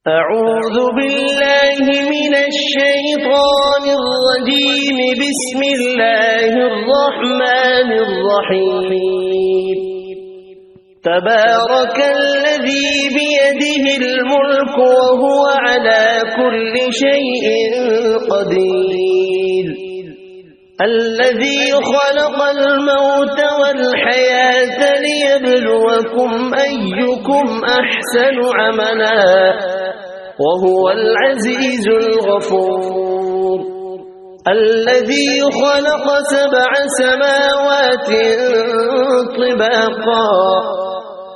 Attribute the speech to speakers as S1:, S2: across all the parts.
S1: أعوذ بالله من الشيطان الرجيم. بسم الله الرحمن الرحيم. تبارك الذي بيده الملك وهو على كل شيء قدير. الذي خلق الموت والحياة ليبلوكم أيكم أحسن عملا وهو العزيز الغفور. الذي خلق 7 سماوات طباقا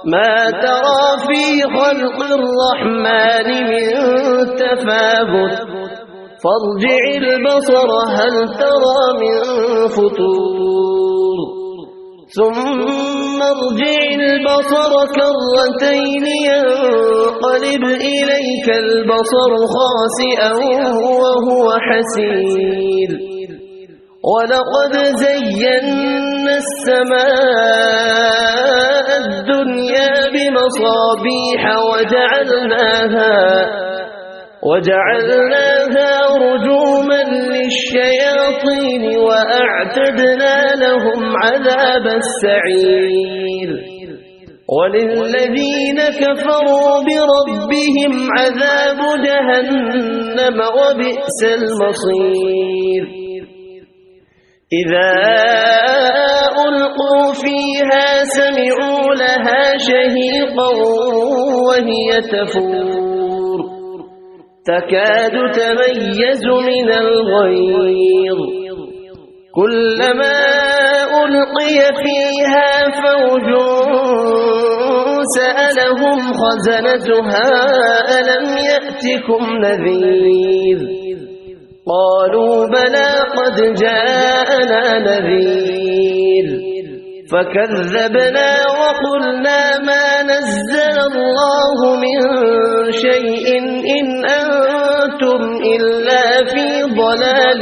S1: ما ترى في خلق الرحمن من تفاوت فارجع البصر هل ترى من فطور ثم ارجع البصر كرتين ينقلب إليك البصر خاسئا وهو حسير. ولقد زينا السماء الدنيا بمصابيح وجعلناها رجوما للشياطين وأعتدنا لهم عذاب السعير. وللذين كفروا بربهم عذاب جهنم وبئس المصير. إذا ألقوا فيها سمعوا لها شهيقا وهي تفور تكاد تميز من الغيظ. كلما ألقي فيها فوج سألهم خزنتها ألم يأتكم نذير قالوا بلى قد جاءنا نذير فكذبنا وقلنا ما نزل الله من شيء إن أنتم إلا في ضلال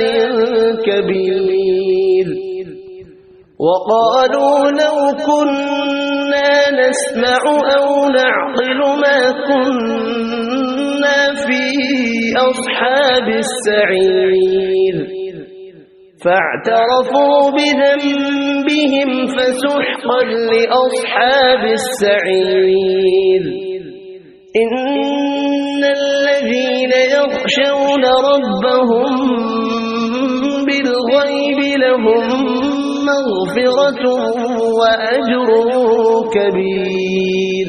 S1: كبير. وقالوا لو كنا نسمع أو نعقل ما كنا في أصحاب السعير. فاعترفوا بذنبهم فسحقا لأصحاب السعير. إن الذين يخشون ربهم بالغيب لهم مغفرة وأجر كبير.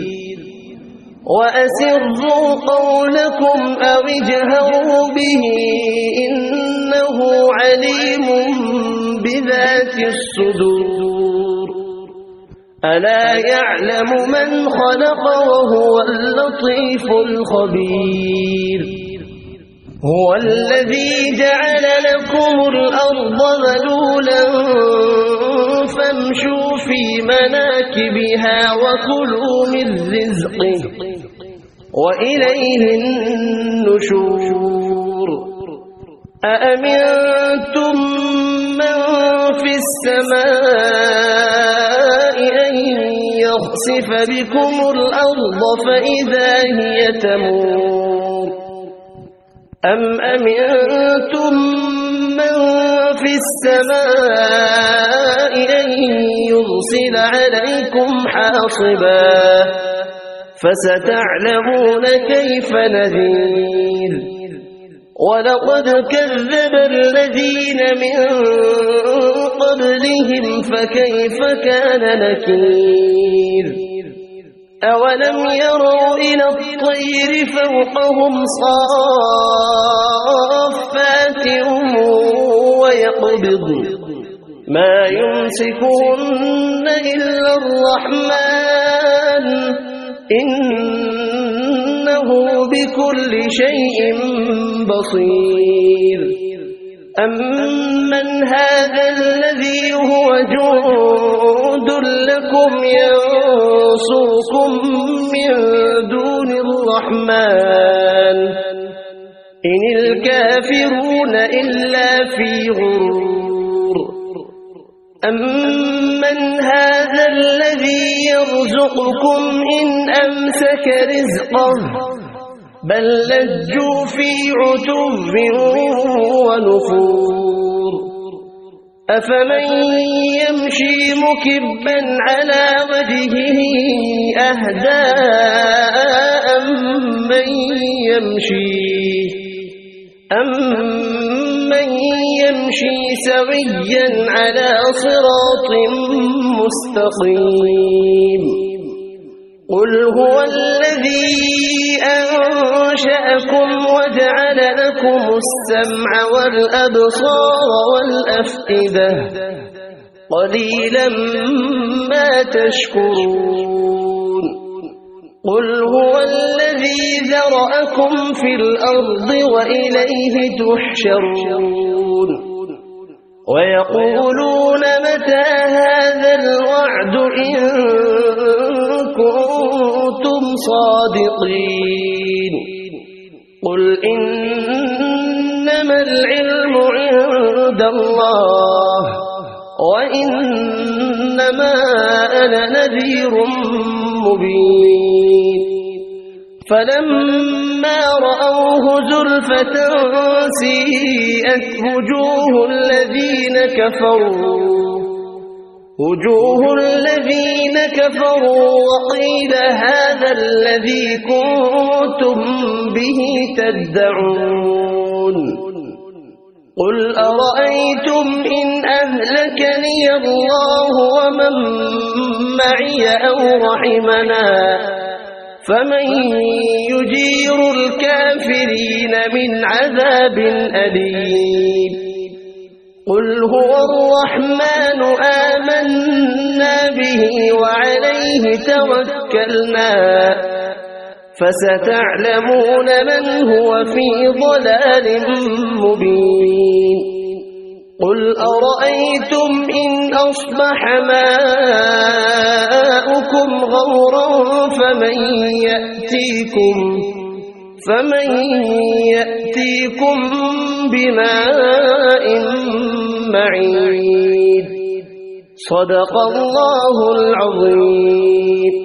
S1: وأسروا قولكم أو اجهروا به إنه عليم بذات الصدور. ألا يعلم من خلق وهو اللطيف الخبير. هو الذي جعل لكم الأرض ذلولا فامشوا في مناكبها وكلوا من رزقه وإليه النشور. أأمنتم من في السماء أن يخسف بكم الأرض فإذا هي تمور أم أمنتم من في السماء أن يرسل عليكم حاصبا فستعلمون كيف نذير. ولقد كذب الذين من قبلهم فكيف كان نكير. أولم يروا إلى الطير فوقهم صافات ويقبض ما يمسكون إلا الرحمن إنه بكل شيء بصير. أمن هذا الذي هو جند لكم ينصركم من دون الرحمن إن الكافرون إلا في غرور. أمن هذا الذي يرزقكم إن أمسك رزقه بل لجوا في عتو ونفور أفمن يمشي مكبا على وجهه أهدى أمن يمشي سويا على صراط مستقيم قل هو الذي أنشأكم وجعل لكم السمع والأبصار والأفئدة قليلا ما تشكرون قل هو الذي ذرأكم في الأرض وإليه تحشرون ويقولون متى هذا الوعد إن كنتم صادقين قل إنما العلم عند الله وإنما أنا نذير مبين فلما رأوه زلفة سيئت وجوه الذين كفروا وقيل هذا الذي كنتم به تدعون قل أرأيتم إن أهلكني الله ومن معي أو رحمنا فمن يجير الكافرين من عذاب أليم قل هو الرحمن آمنا به وعليه توكلنا فستعلمون من هو في ضلال مبين قل أرأيتم إن أصبح ماؤكم غورا فمن يأتيكم بماء معين صدق الله العظيم.